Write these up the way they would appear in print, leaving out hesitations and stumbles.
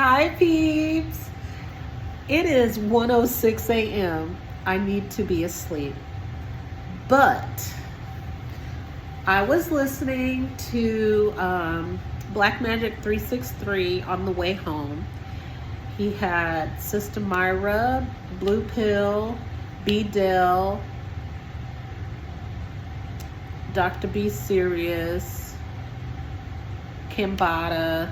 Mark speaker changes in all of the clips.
Speaker 1: Hi, peeps. It is 1:06 a.m. I need to be asleep. But I was listening to Black Magic 363 on the way home. He had Sister Myra, Blue Pill, B. Dell, Dr. B. Serious, Kambada.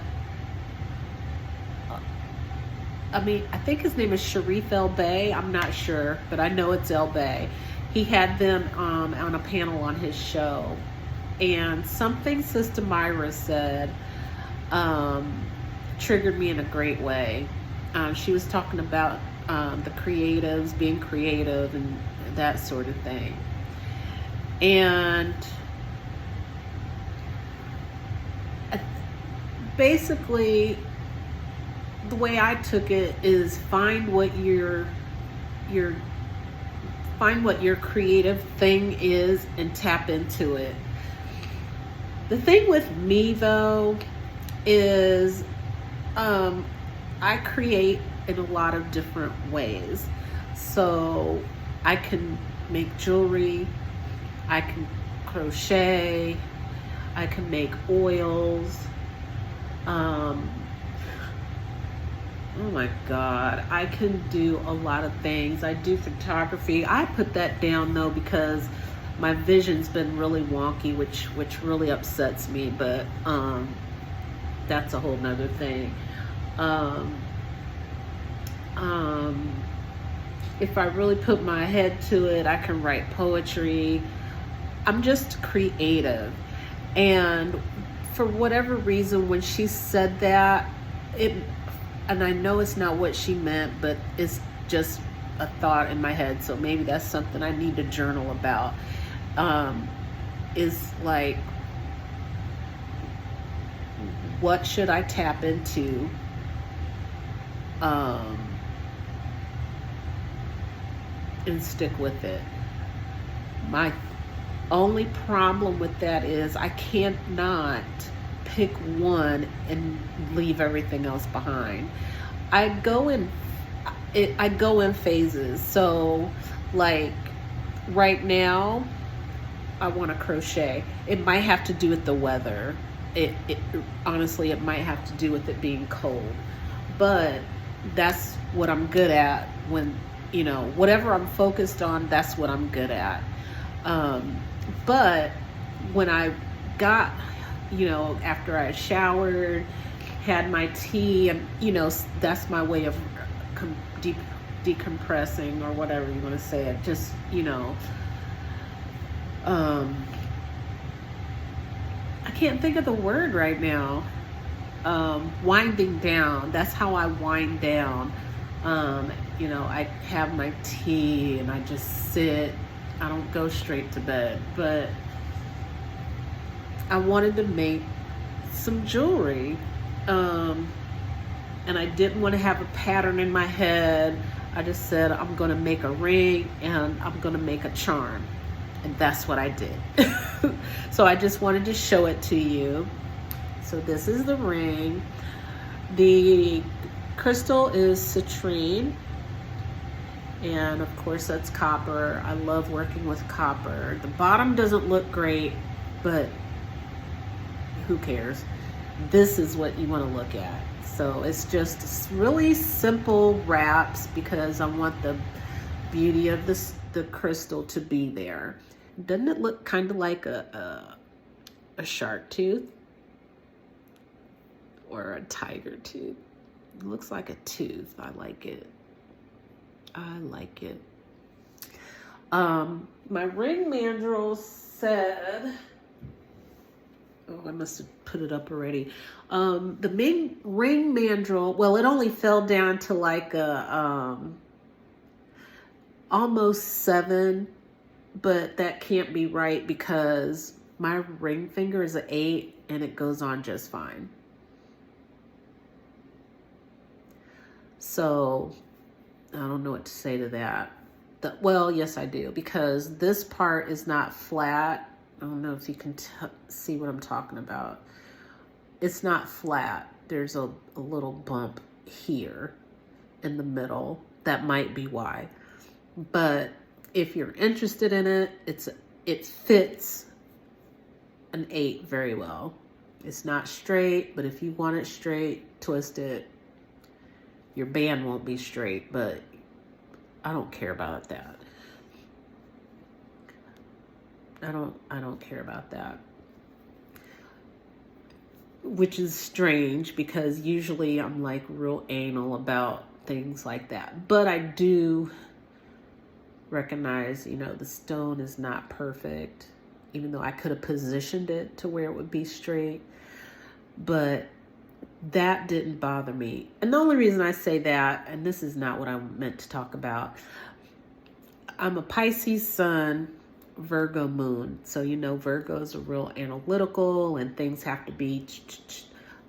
Speaker 1: I think his name is Sharif El Bay. I'm not sure, but I know it's El Bay. He had them on a panel on his show. And something Sister Myra said triggered me in a great way. She was talking about the creatives, being creative, and that sort of thing. And basically, the way I took it is find what your creative thing is and tap into it. The thing with me though is I create in a lot of different ways. So I can make jewelry, I can crochet, I can make oils. Oh my God, I can do a lot of things. I do photography. I put that down though because my vision's been really wonky, which really upsets me, but that's a whole nother thing. If I really put my head to it, I can write poetry. I'm just creative. And for whatever reason, when she said that, and I know it's not what she meant, but it's just a thought in my head. So maybe that's something I need to journal about. Is like, what should I tap into? And stick with it. My only problem with that is I can't not pick one and leave everything else behind. I go in phases. So like right now I want to crochet. It might have to do with the weather. It honestly, it might have to do with it being cold, but that's what I'm good at. When whatever I'm focused on, that's what I'm good at. But when I got, after I showered, had my tea, and that's my way of decompressing, or whatever you want to say it. Just I can't think of the word right now. Winding down. That's how I wind down. I have my tea and I just sit. I don't go straight to bed, but I wanted to make some jewelry. And I didn't want to have a pattern in my head. I just said, I'm going to make a ring and I'm going to make a charm. And that's what I did. So I just wanted to show it to you. So this is the ring. The crystal is citrine. And of course that's copper. I love working with copper. The bottom doesn't look great, but who cares? This is what you want to look at. So it's just really simple wraps because I want the beauty of the crystal to be there. Doesn't it look kind of like a shark tooth or a tiger tooth? It looks like a tooth. I like it. My ring mandrel said, oh, I must have put it up already. The main ring mandrel, well, it only fell down to like a almost 7, but that can't be right because my ring finger is an 8 and it goes on just fine. So I don't know what to say to that. Well, yes, I do, because this part is not flat. I don't know if you can see what I'm talking about. It's not flat. There's a little bump here in the middle. That might be why. But if you're interested in it, it fits an 8 very well. It's not straight, but if you want it straight, twist it. Your band won't be straight, but I don't care about that. I don't care about that. Which is strange because usually I'm like real anal about things like that. But I do recognize, the stone is not perfect, even though I could have positioned it to where it would be straight. But that didn't bother me. And the only reason I say that, and this is not what I meant to talk about, I'm a Pisces sun, Virgo moon. So, Virgos are real analytical and things have to be,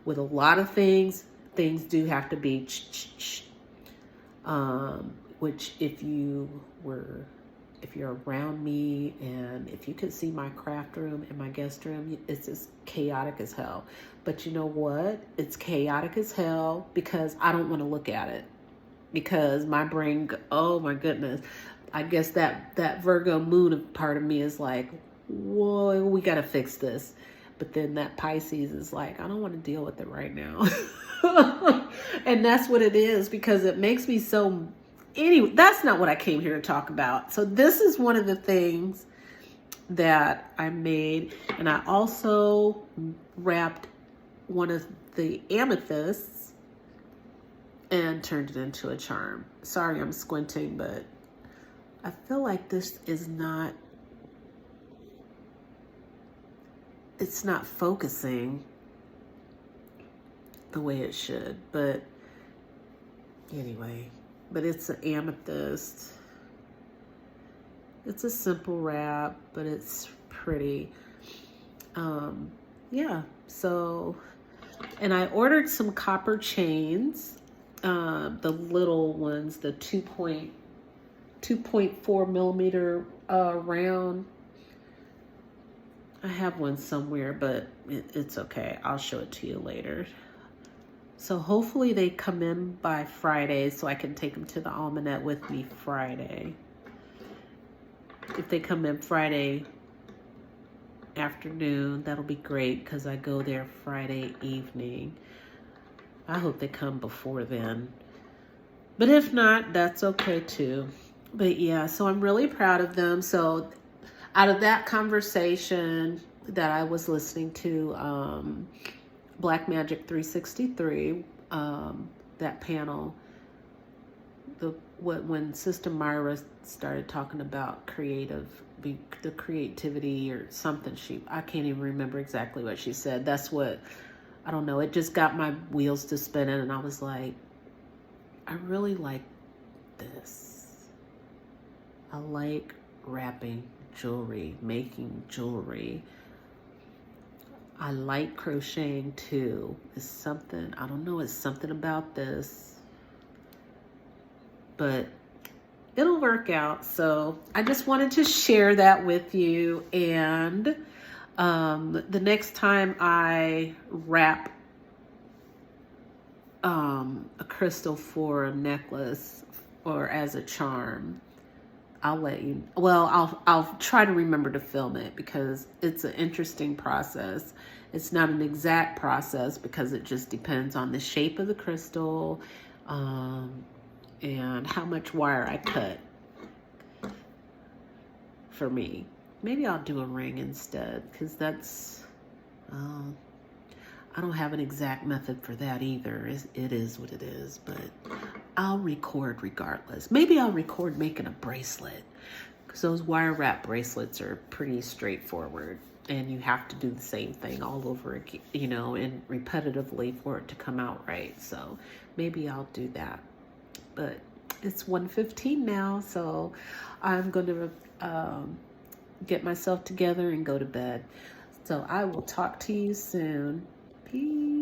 Speaker 1: with a lot of things do have to be, which if you're around me and if you could see my craft room and my guest room, it's just chaotic as hell. But you know what? It's chaotic as hell because I don't want to look at it. Because my brain, oh my goodness, I guess that Virgo moon part of me is like, whoa, we got to fix this. But then that Pisces is like, I don't want to deal with it right now. And that's what it is, because it makes me so... Anyway, that's not what I came here to talk about. So this is one of the things that I made. And I also wrapped one of the amethysts and turned it into a charm. Sorry, I'm squinting, but I feel like this is not... It's not focusing the way it should. But anyway... But it's an amethyst. It's a simple wrap, but it's pretty. Yeah, so, and I ordered some copper chains, the little ones, the 2.4 millimeter round. I have one somewhere, but it's okay. I'll show it to you later. So hopefully they come in by Friday so I can take them to the Almanac with me Friday. If they come in Friday afternoon, that'll be great because I go there Friday evening. I hope they come before then. But if not, that's okay too. But yeah, so I'm really proud of them. So out of that conversation that I was listening to, Black Magic 363, that panel, when Sister Myra started talking about the creativity or something, I can't even remember exactly what she said. That's what, I don't know, it just got my wheels to spinning, and I was like, I really like this. I like wrapping jewelry, making jewelry. I like crocheting too. It's something, I don't know, it's something about this, but it'll work out. So I just wanted to share that with you. And the next time I wrap a crystal for a necklace or as a charm, I'll let you, I'll try to remember to film it because it's an interesting process. It's not an exact process because it just depends on the shape of the crystal and how much wire I cut for me. Maybe I'll do a ring instead because that's, I don't have an exact method for that either. It is what it is, but I'll record regardless. Maybe I'll record making a bracelet because those wire wrap bracelets are pretty straightforward and you have to do the same thing all over again, and repetitively for it to come out right. So maybe I'll do that. But it's 1:15 now, so I'm going to get myself together and go to bed. So I will talk to you soon. Peace.